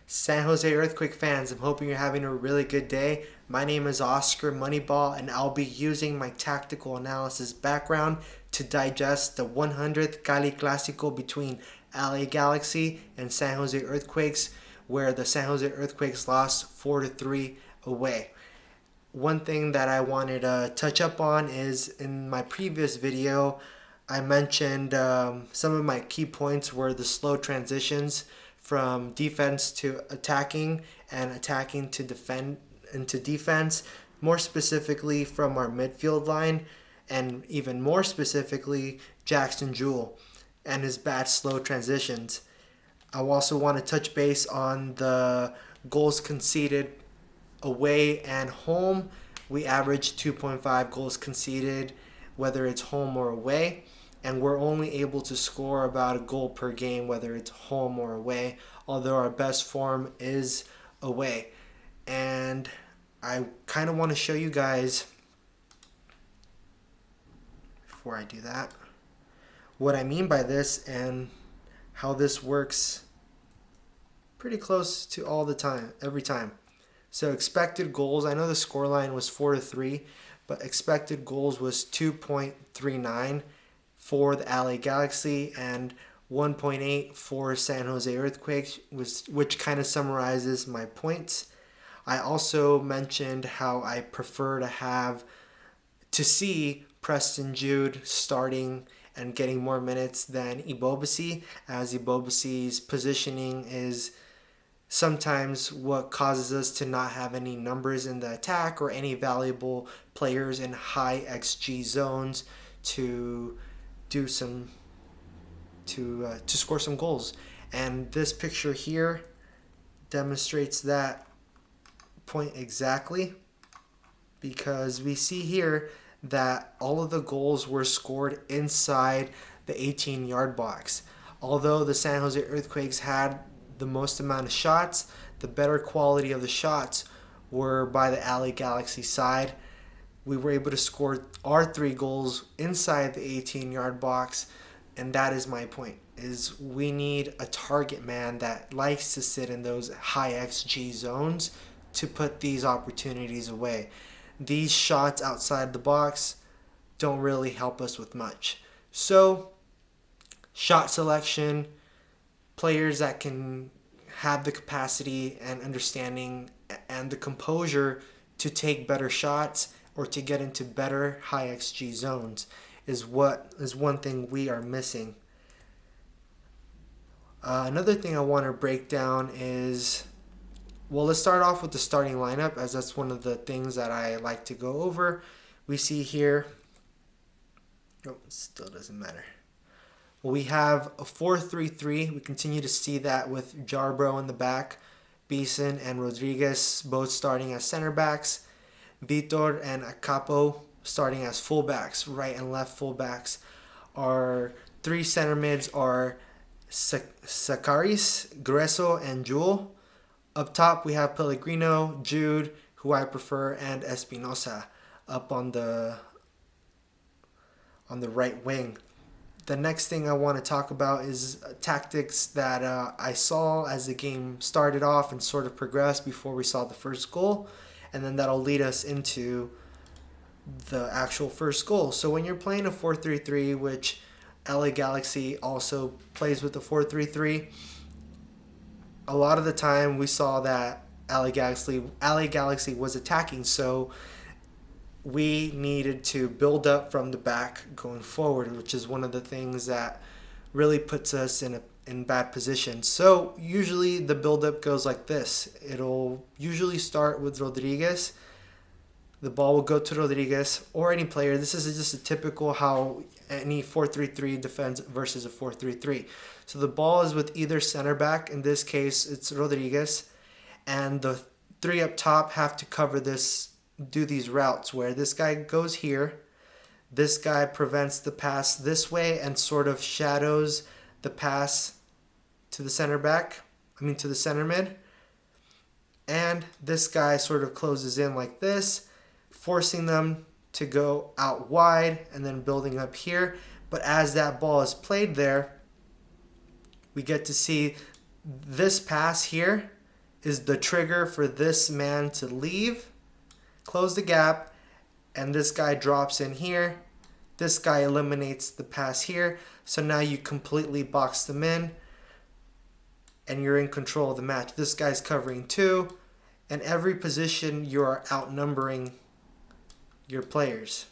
San Jose Earthquake fans, I'm hoping you're having a really good day. My name is Oscar Moneyball, and I'll be using my tactical analysis background to digest the 100th Cali Clásico between LA Galaxy and San Jose Earthquakes, where the San Jose Earthquakes lost 4-3 away. One thing that I wanted to touch up on is in my previous video, I mentioned some of my key points were the slow transitions from defense to attacking and attacking to defend into defense, more specifically from our midfield line, and even more specifically Jackson Jewell and his bad slow transitions. I also want to touch base on the goals conceded away and home. We average 2.5 goals conceded, whether it's home or away, and we're only able to score about a goal per game, whether it's home or away, although our best form is away. And I kind of want to show you guys, before I do that, what I mean by this and how this works pretty close to all the time, every time. So expected goals, I know the scoreline was 4-3, but expected goals was 2.39 for the LA Galaxy and 1.8 for San Jose Earthquakes, which kind of summarizes my points. I also mentioned how I prefer to see Preston Jude starting and getting more minutes than Ibobasi, as Ibobasi's positioning is sometimes what causes us to not have any numbers in the attack or any valuable players in high XG zones to score some goals. And this picture here demonstrates that point exactly, because we see here that all of the goals were scored inside the 18-yard box. Although the San Jose Earthquakes had the most amount of shots, the better quality of the shots were by the LA Galaxy side. We were able to score our 3 goals inside the 18-yard box, and that is my point, is we need a target man that likes to sit in those high XG zones to put these opportunities away. These shots outside the box don't really help us with much. So, shot selection, players that can have the capacity and understanding and the composure to take better shots or to get into better high XG zones is one thing we are missing. Another thing I want to break down is, well, let's start off with the starting lineup, as that's one of the things that I like to go over. We see here, it still doesn't matter. We have a 4-3-3. We continue to see that with Jarbro in the back, Beeson and Rodriguez both starting as center backs, Vitor and Acapo starting as fullbacks, right and left fullbacks. Our 3 center mids are Sakaris, Grueso, and Jewell. Up top we have Pellegrino, Jude, who I prefer, and Espinosa up on the right wing. The next thing I want to talk about is tactics that I saw as the game started off and sort of progressed before we saw the first goal, and then that'll lead us into the actual first goal. So when you're playing a 4-3-3, which LA Galaxy also plays with the 4-3-3, a lot of the time we saw that LA Galaxy was attacking, so we needed to build up from the back going forward, which is one of the things that really puts us in bad position. So usually the build-up goes like this. It'll usually start with Rodriguez. The ball will go to Rodriguez or any player. This is just a typical how any 4-3-3 defends versus a 4-3-3. So the ball is with either center back. In this case, it's Rodriguez. And the 3 up top have to cover this, do these routes where this guy goes here, this guy prevents the pass this way and sort of shadows the pass to the center to the center mid, and this guy sort of closes in like this, forcing them to go out wide and then building up here. But as that ball is played there, we get to see this pass here is the trigger for this man to leave, close the gap, and this guy drops in here. This guy eliminates the pass here. So now you completely box them in and you're in control of the match. This guy's covering 2. And every position you are outnumbering your players.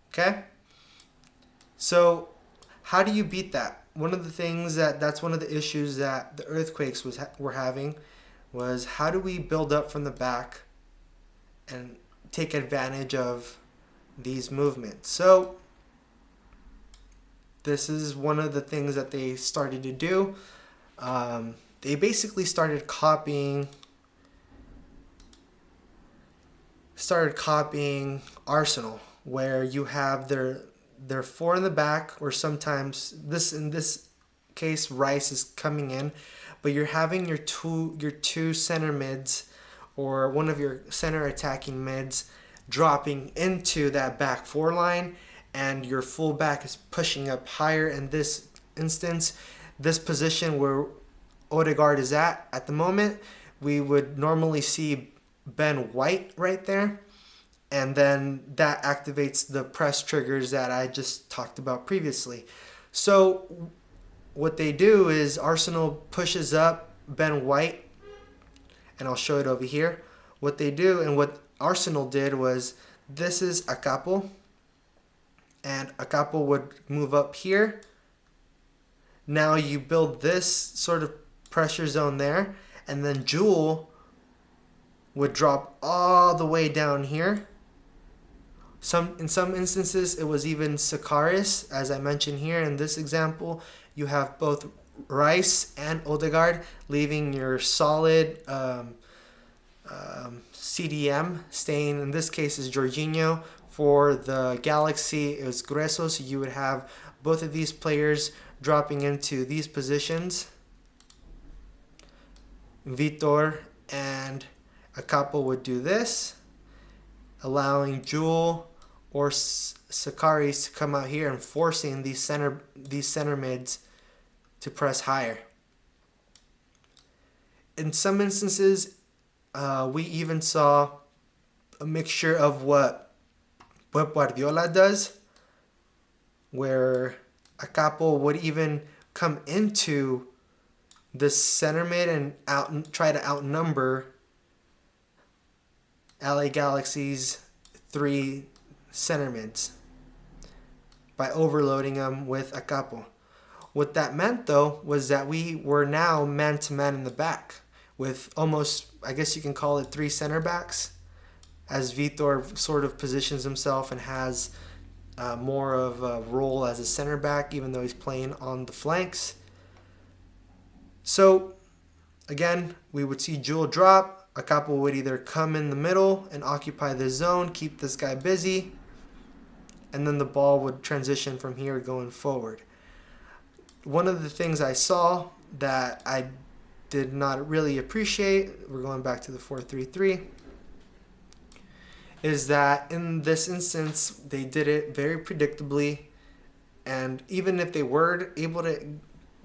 Okay? So how do you beat that? One of the things that's one of the issues that the Earthquakes were having was, how do we build up from the back and take advantage of these movements? So this is one of the things that they started to do. They basically started copying Arsenal, where you have their 4 in the back, or sometimes in this case Rice is coming in, but you're having your two center mids, or one of your center attacking mids, dropping into that back 4 line, and your full back is pushing up higher. In this instance, this position where Odegaard is at the moment, we would normally see Ben White right there, and then that activates the press triggers that I just talked about previously. So what they do is Arsenal pushes up Ben White, and I'll show it over here. What they do, and what Arsenal did, was, this is Acapo, and Acapo would move up here. Now you build this sort of pressure zone there, and then Jewel would drop all the way down here. In some instances, it was even Sakaris, as I mentioned here. In this example, you have both Rice and Odegaard leaving your solid CDM, staying, in this case, is Jorginho. For the Galaxy, it was Grueso, so you would have both of these players dropping into these positions. Vitor and Acapo would do this, allowing Jewel or Sakaris to come out here and forcing these center mids to press higher. In some instances, we even saw a mixture of what Guardiola does, where Acapo would even come into the center mid and try to outnumber LA Galaxy's 3 center mids by overloading them with Acapo. What that meant, though, was that we were now man-to-man in the back with almost, I guess you can call it, 3 center backs, as Vitor sort of positions himself and has more of a role as a center back, even though he's playing on the flanks. So, again, we would see Jewel drop. Acapo would either come in the middle and occupy the zone, keep this guy busy, and then the ball would transition from here going forward. One of the things I saw that I did not really appreciate, we're going back to the 4-3-3, is that in this instance, they did it very predictably, and even if they were able to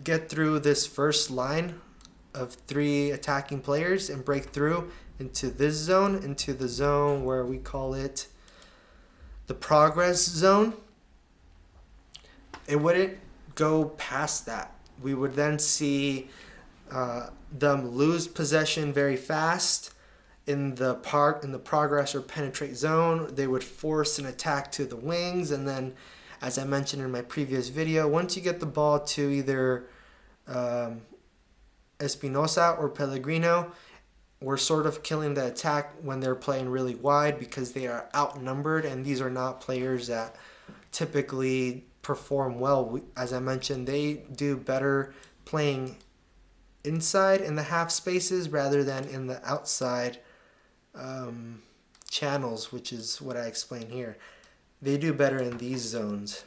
get through this first line of 3 attacking players and break through into this zone, into the zone where we call it the progress zone, it wouldn't go past that. We would then see them lose possession very fast in the progress or penetrate zone. They would force an attack to the wings, and then, as I mentioned in my previous video, once you get the ball to either Espinosa or Pellegrino, we're sort of killing the attack when they're playing really wide, because they are outnumbered, and these are not players that typically perform well. As I mentioned, they do better playing inside in the half spaces rather than in the outside channels, which is what I explain here. They do better in these zones,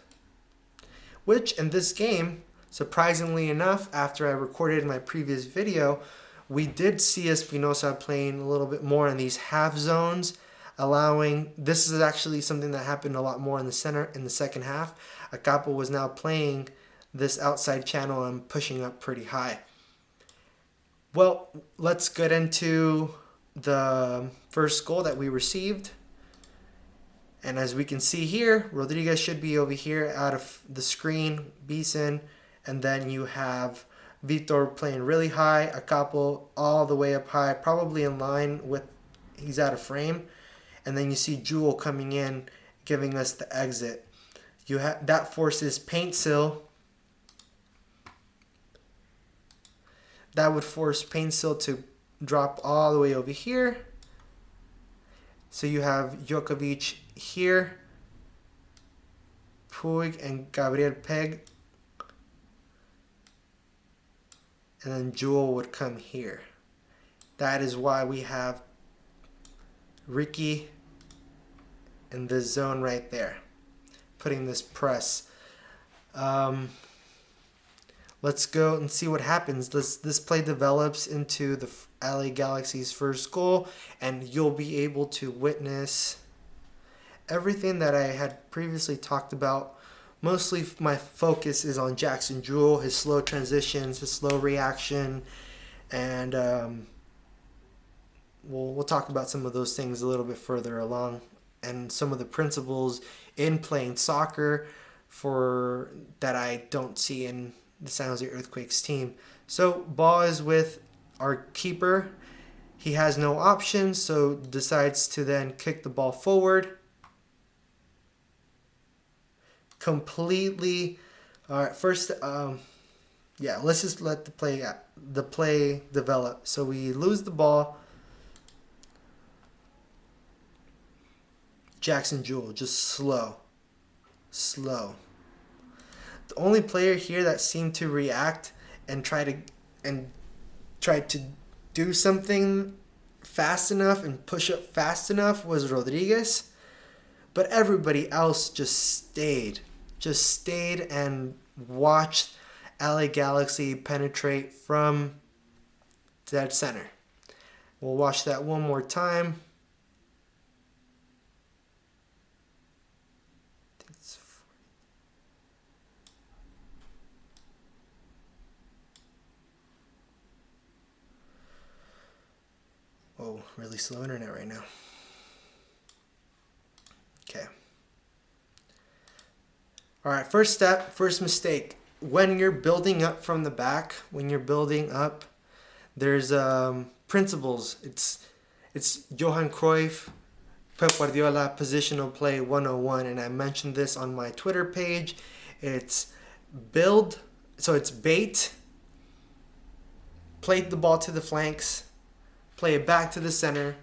which in this game, surprisingly enough, after I recorded my previous video, we did see Espinosa playing a little bit more in these half zones, allowing, this is actually something that happened a lot more in the center in the second half. Acapo was now playing this outside channel and pushing up pretty high. Well, let's get into the first goal that we received. And as we can see here, Rodriguez should be over here out of the screen, Beeson, and then you have Vitor playing really high, Acapo all the way up high, probably in line with, he's out of frame. And then you see Jewel coming in, giving us the exit. You have that forces Paint Sill. That would force Paint Sill to drop all the way over here. So you have Djokovic here, Puig and Gabriel Peg, and then Jewel would come here. That is why we have Ricky in this zone right there, putting this press. Let's go and see what happens. This play develops into the LA Galaxy's first goal, and you'll be able to witness everything that I had previously talked about. Mostly my focus is on Jackson Jewell, his slow transitions, his slow reaction, and we'll talk about some of those things a little bit further along, and some of the principles in playing soccer for that I don't see in the San Jose Earthquakes team. So ball is with our keeper. He has no options, so decides to then kick the ball forward. Completely. All right, first, let's just let the play develop. So we lose the ball. Jackson Jewell, just slow. The only player here that seemed to react and try to do something fast enough and push up fast enough was Rodriguez, but everybody else just stayed and watched LA Galaxy penetrate from dead center. We'll watch that one more time. Oh, really slow internet right now. Okay. All right, first mistake. When you're building up from the back, there's principles. It's Johan Cruyff, Pep Guardiola positional play 101, and I mentioned this on my Twitter page. It's build, so it's bait, play the ball to the flanks, play it back to the center,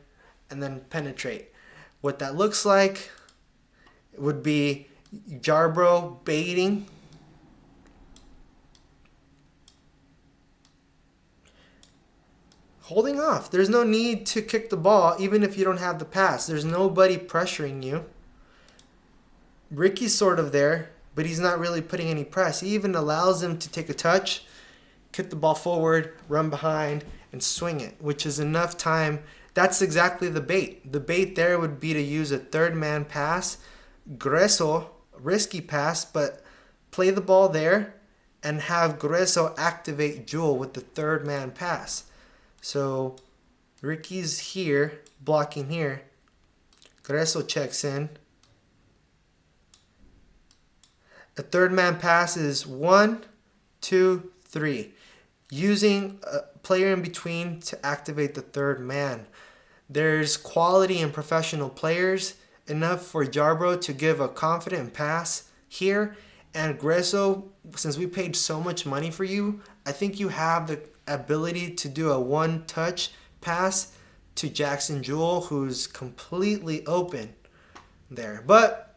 and then penetrate. What that looks like would be Jarbro baiting, holding off. There's no need to kick the ball even if you don't have the pass. There's nobody pressuring you. Ricky's sort of there, but he's not really putting any press. He even allows him to take a touch, kick the ball forward, run behind, and swing it, which is enough time. That's exactly the bait. The bait there would be to use a third man pass, Grueso, risky pass, but play the ball there and have Grueso activate Jewel with the third man pass. So Ricky's here, blocking here. Grueso checks in. A third man pass is 1, 2, 3. Using a player in between to activate the third man. There's quality in professional players, enough for Jarbro to give a confident pass here. And Grueso, since we paid so much money for you, I think you have the ability to do a one-touch pass to Jackson Jewell, who's completely open there. But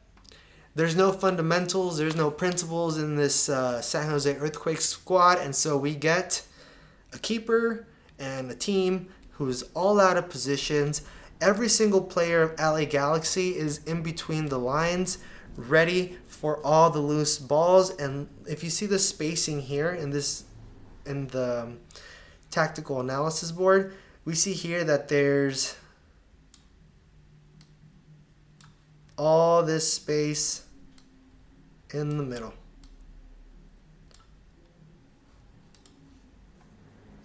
there's no fundamentals, there's no principles in this San Jose Earthquakes squad, and so we get a keeper and a team who's all out of positions. Every single player of LA Galaxy is in between the lines, ready for all the loose balls. And if you see the spacing here in the tactical analysis board, we see here that there's all this space in the middle.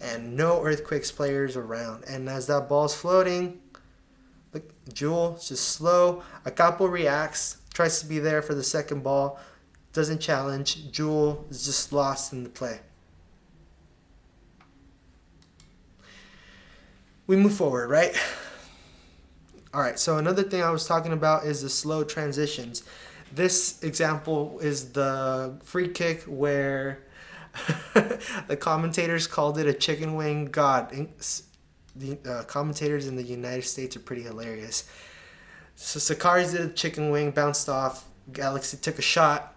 and no Earthquakes players around. And as that ball's floating, look, Jewel is just slow. Acapo reacts, tries to be there for the second ball, doesn't challenge. Jewel is just lost in the play. We move forward, right? All right, so another thing I was talking about is the slow transitions. This example is the free kick where the commentators called it a chicken wing. God, the commentators in the United States are pretty hilarious. So Sakari's did a chicken wing, bounced off, Galaxy took a shot,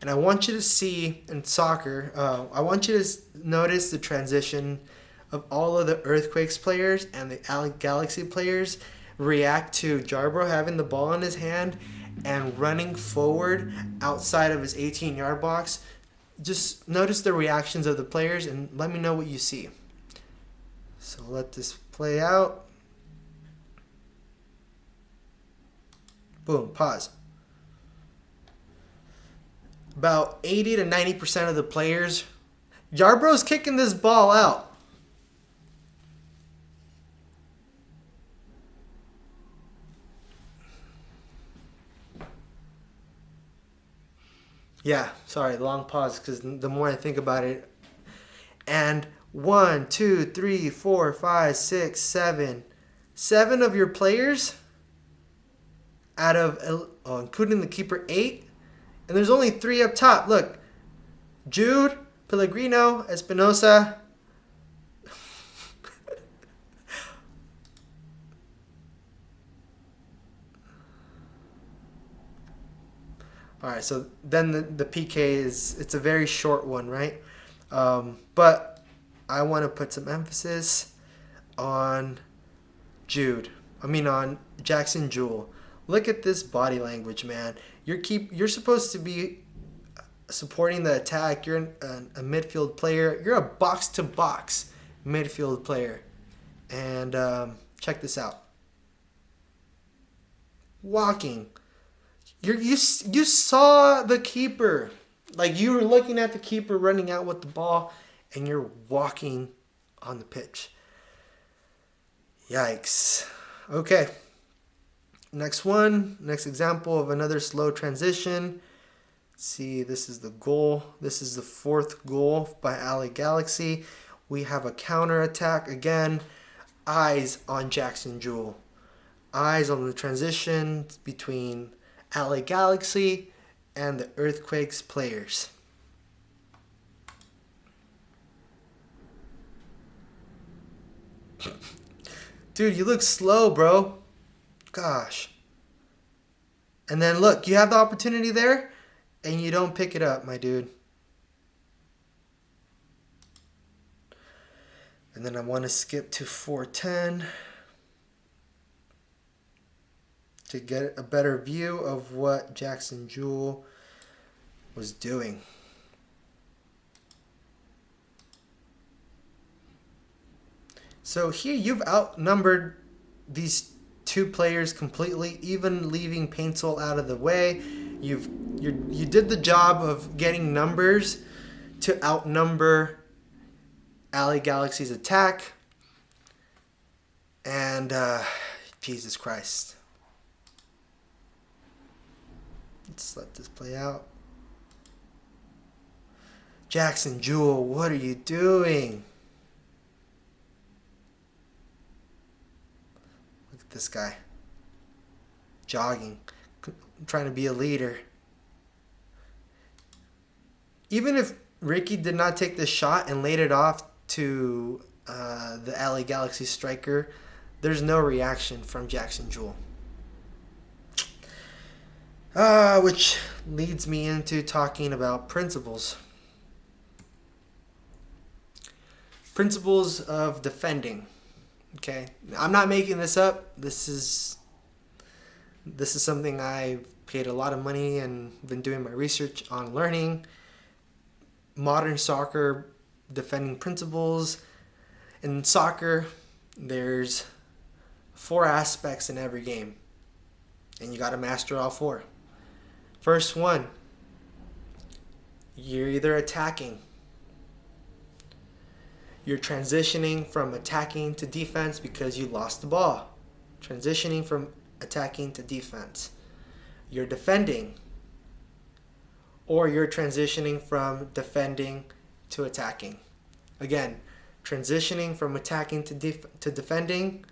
and I want you to see in soccer, I want you to notice the transition of all of the Earthquakes players and the Galaxy players react to Jarbro having the ball in his hand and running forward outside of his 18-yard box. Just notice the reactions of the players and let me know what you see. So let this play out. Boom, pause. About 80 to 90% of the players, Jarbro's kicking this ball out. Yeah, sorry, long pause because the more I think about it. And 1, 2, 3, 4, 5, 6, 7. 7 of your players out of, including the keeper, 8. And there's only 3 up top. Look, Jude, Pellegrino, Espinosa. All right, so then the PK it's a very short one, right? But I want to put some emphasis on on Jackson Jewel. Look at this body language, man. You're supposed to be supporting the attack. You're a midfield player. You're a box-to-box midfield player. And check this out. Walking. You saw the keeper. Like, you were looking at the keeper running out with the ball, and you're walking on the pitch. Yikes. Okay. Next example of another slow transition. Let's see, this is the goal. This is the 4th goal by LA Galaxy. We have a counter attack again. Eyes on Jackson Jewel. Eyes on the transition between LA Galaxy and the Earthquakes players. Dude, you look slow, bro. Gosh. And then look, you have the opportunity there and you don't pick it up, my dude. And then I want to skip to 410 to get a better view of what Jackson Jewel was doing. So here you've outnumbered these 2 players completely, even leaving Paintsol out of the way. You did the job of getting numbers to outnumber LA Galaxy's attack. And Jesus Christ. Let's let this play out. Jackson Jewel, what are you doing? Look at this guy. Jogging. Trying to be a leader. Even if Ricky did not take the shot and laid it off to the LA Galaxy striker, there's no reaction from Jackson Jewel. Which leads me into talking about principles. Principles of defending. Okay, I'm not making this up. This is something I've paid a lot of money and been doing my research on learning. Modern soccer defending principles. In soccer, there's 4 aspects in every game, and you got to master all 4. First one, you're either attacking. You're transitioning from attacking to defense because you lost the ball. Transitioning from attacking to defense. You're defending, or you're transitioning from defending to attacking. Again, transitioning from attacking to defending,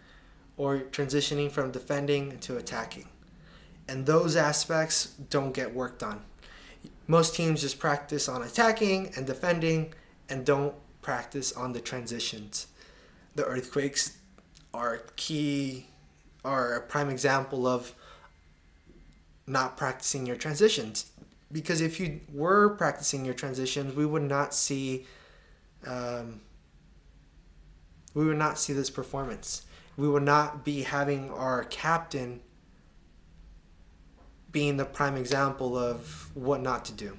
or transitioning from defending to attacking. And those aspects don't get worked on. Most teams just practice on attacking and defending and don't practice on the transitions. The Earthquakes are a prime example of not practicing your transitions. Because if you were practicing your transitions, we would not see this performance. We would not be having our captain being the prime example of what not to do.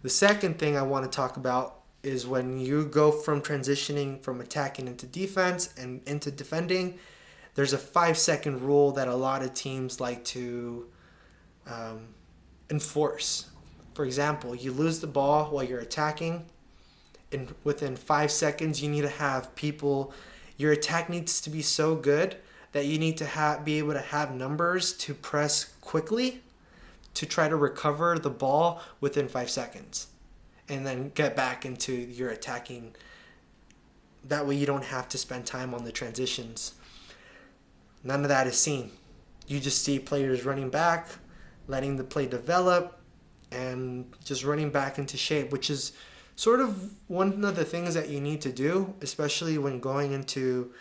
The second thing I want to talk about is when you go from transitioning from attacking into defense and into defending, there's a 5-second rule that a lot of teams like to enforce. For example, you lose the ball while you're attacking, and within 5 seconds you need to have people, your attack needs to be so good that you need to be able to have numbers to press quickly to try to recover the ball within 5 seconds and then get back into your attacking. That way you don't have to spend time on the transitions. None of that is seen. You just see players running back, letting the play develop, and just running back into shape, which is sort of one of the things that you need to do, especially when going into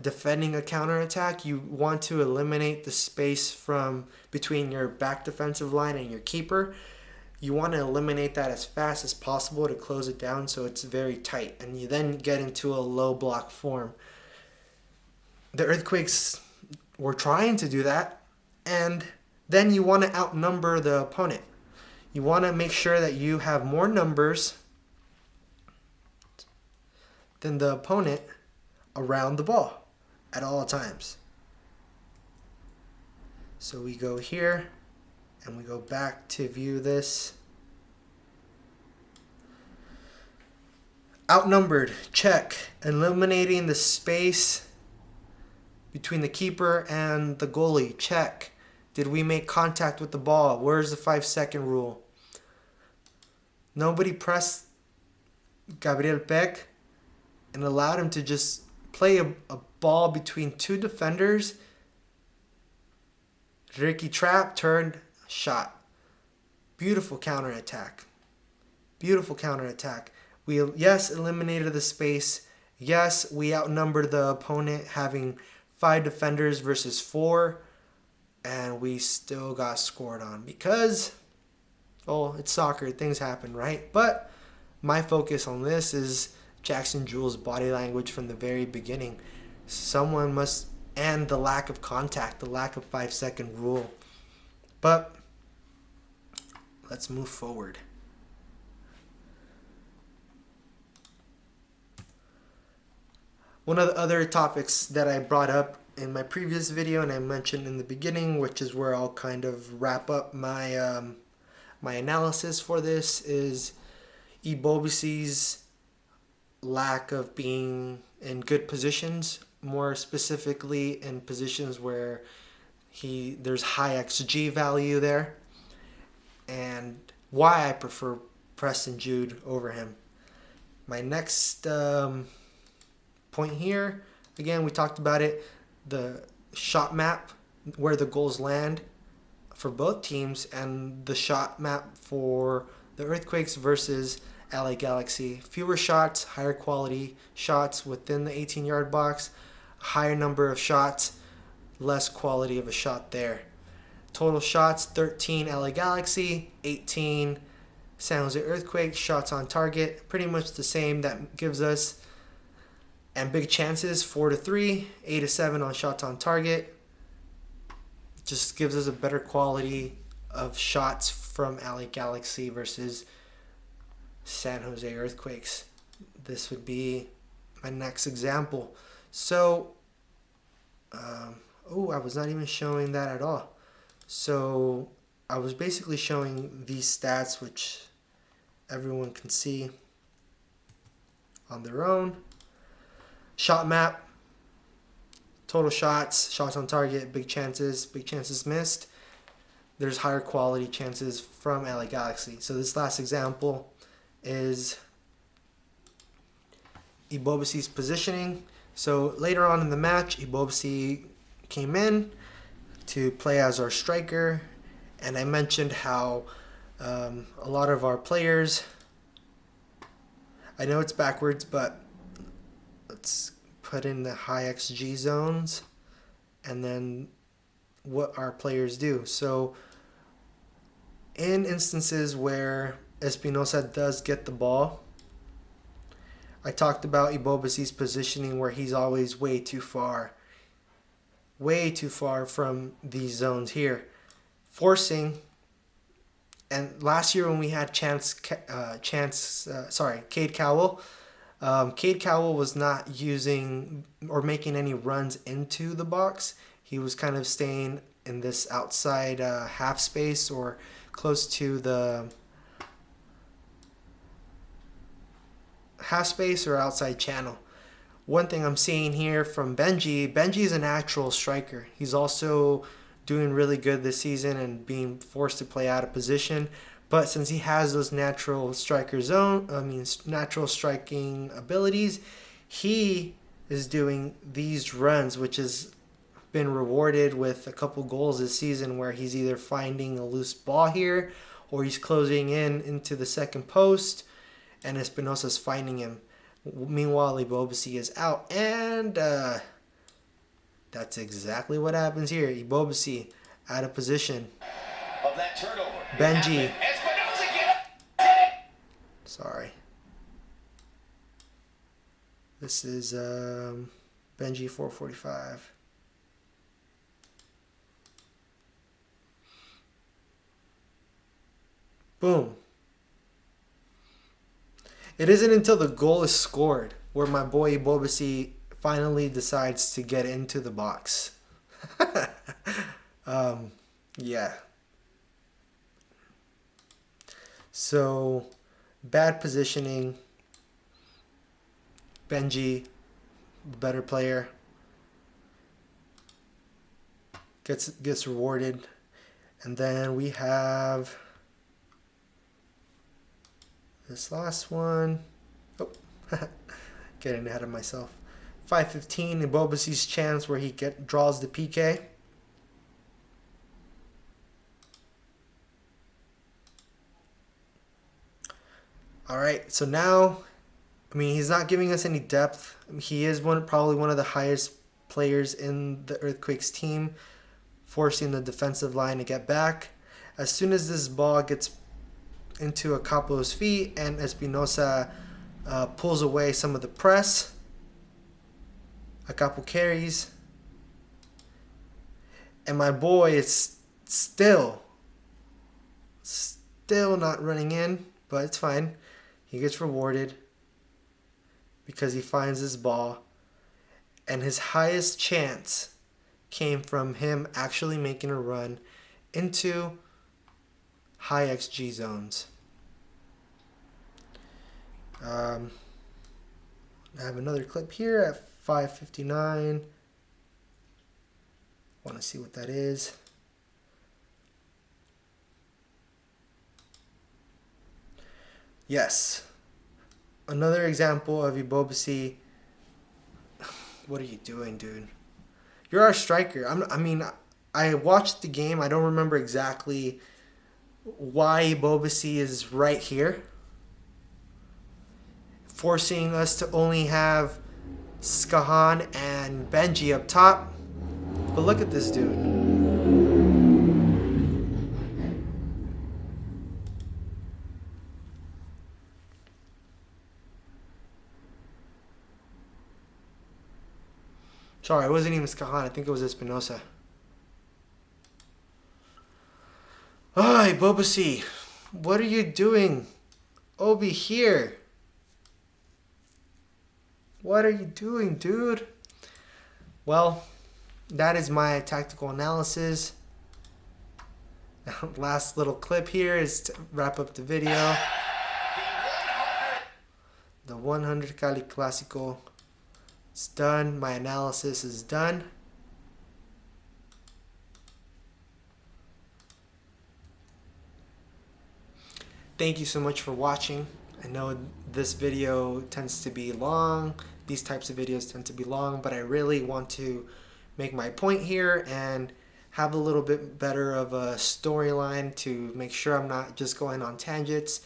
defending a counterattack. You want to eliminate the space from between your back defensive line and your keeper. You want to eliminate that as fast as possible to close it down so it's very tight, and you then get into a low block form. The Earthquakes were trying to do that, and then you want to outnumber the opponent. You want to make sure that you have more numbers than the opponent around the ball at all times. So we go here and we go back to view this. Outnumbered, check. Eliminating the space between the keeper and the goalie, check. Did we make contact with the ball? Where's the 5-second rule? Nobody pressed Gabriel Peck and allowed him to just play a ball between two defenders. Ricky Trapp turned, shot. Beautiful counterattack. Beautiful counterattack. We, yes, eliminated the space. Yes, we outnumbered the opponent, having 5 defenders versus 4. And we still got scored on because, it's soccer. Things happen, right? But my focus on this is Jackson Jewell's body language from the very beginning. Someone must, and the lack of contact, the lack of 5-second rule. But let's move forward. One of the other topics that I brought up in my previous video and I mentioned in the beginning, which is where I'll kind of wrap up my my analysis for this, is Ibobisi's lack of being in good positions, more specifically in positions where there's high XG value there, and why I prefer Preston Jude over him. My next point here, again, we talked about it, the shot map, where the goals land for both teams, and the shot map for the Earthquakes versus LA Galaxy. Fewer shots, higher quality shots within the 18-yard box, higher number of shots, less quality of a shot there. Total shots, 13 LA Galaxy, 18 San Jose Earthquakes. Shots on target, pretty much the same. That gives us, and big chances, 4-3, 8-7 on shots on target. Just gives us a better quality of shots from LA Galaxy versus San Jose Earthquakes. This would be my next example. So, I was not even showing that at all. So, I was basically showing these stats, which everyone can see. on their own. Shot map. Total shots, shots on target, big chances missed. There's higher quality chances from LA Galaxy. So this last example is Ibobisi's positioning. So later on in the match, Ibobisi came in to play as our striker. And I mentioned how a lot of our players, I know it's backwards, but let's put in the high XG zones and then what our players do. So in instances where Espinosa does get the ball, I talked about Ibobisi's positioning where he's always way too far from these zones here, forcing. And last year when we had Cade Cowell, Cade Cowell was not using or making any runs into the box. He was kind of staying in this outside half space or close to the half space or outside channel. One thing I'm seeing here from Benji is a natural striker. He's also doing really good this season and being forced to play out of position. But since he has those natural striking abilities, he is doing these runs, which has been rewarded with a couple goals this season where he's either finding a loose ball here or he's closing into the second post and Espinosa's finding him. Meanwhile, Ibobisi is out, and that's exactly what happens here. Ibobisi out of position. Of that turnover. Benji. Sorry. This is Benji 445. Boom. It isn't until the goal is scored where my boy Ibobisi finally decides to get into the box. Yeah. So, bad positioning. Benji, better player, gets rewarded. And then we have this last one. Oh, getting ahead of myself. 5:15, Ibobisi's chance where he draws the PK. All right, so now, I mean, he's not giving us any depth. He is probably one of the highest players in the Earthquakes team, forcing the defensive line to get back. As soon as this ball gets into Acapo's feet and Espinosa pulls away some of the press, Acapo carries, and my boy is still not running in, but it's fine. He gets rewarded because he finds his ball, and his highest chance came from him actually making a run into high XG zones. I have another clip here at 5:59. Want to see what that is. Yes. Another example of Ibobisi. What are you doing, dude? You're our striker. I watched the game. I don't remember exactly why Ibobisi is right here, forcing us to only have Skahan and Benji up top. But look at this dude. Sorry, it wasn't even Skahan. I think it was Espinosa. Ay, Ibobisi, what are you doing over here? What are you doing, dude? Well, that is my tactical analysis. Last little clip here is to wrap up the video. The 100th Cali Clásico is done. My analysis is done. Thank you so much for watching. I know this video tends to be long. These types of videos tend to be long, but I really want to make my point here and have a little bit better of a storyline to make sure I'm not just going on tangents.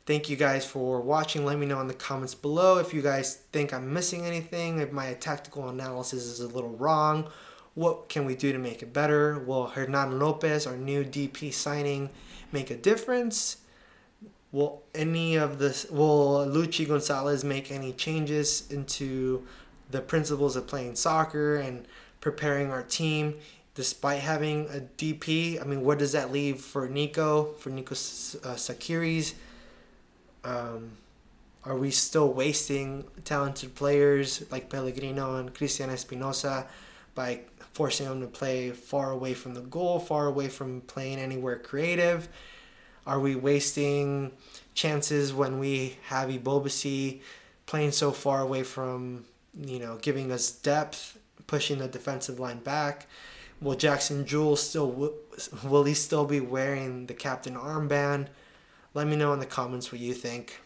Thank you guys for watching. Let me know in the comments below if you guys think I'm missing anything, if my tactical analysis is a little wrong. What can we do to make it better? Will Hernan Lopez, our new DP signing, make a difference? Will Luchi Gonzalez make any changes into the principles of playing soccer and preparing our team despite having a DP? I mean, what does that leave for Nico Sakiris? Are we still wasting talented players like Pellegrino and Cristian Espinosa by forcing them to play far away from the goal, far away from playing anywhere creative? Are we wasting chances when we have Ibobasi playing so far away from, giving us depth, pushing the defensive line back? Will Jackson Jules will he still be wearing the captain armband? Let me know in the comments what you think.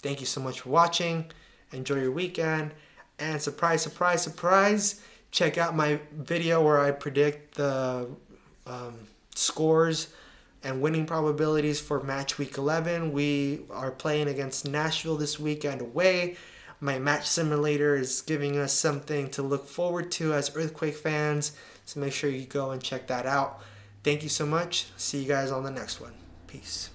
Thank you so much for watching. Enjoy your weekend. And surprise, surprise, surprise, check out my video where I predict the scores and winning probabilities for match week 11. We are playing against Nashville this weekend away. My match simulator is giving us something to look forward to as Earthquake fans, so make sure you go and check that out. Thank you so much. See you guys on the next one. Peace.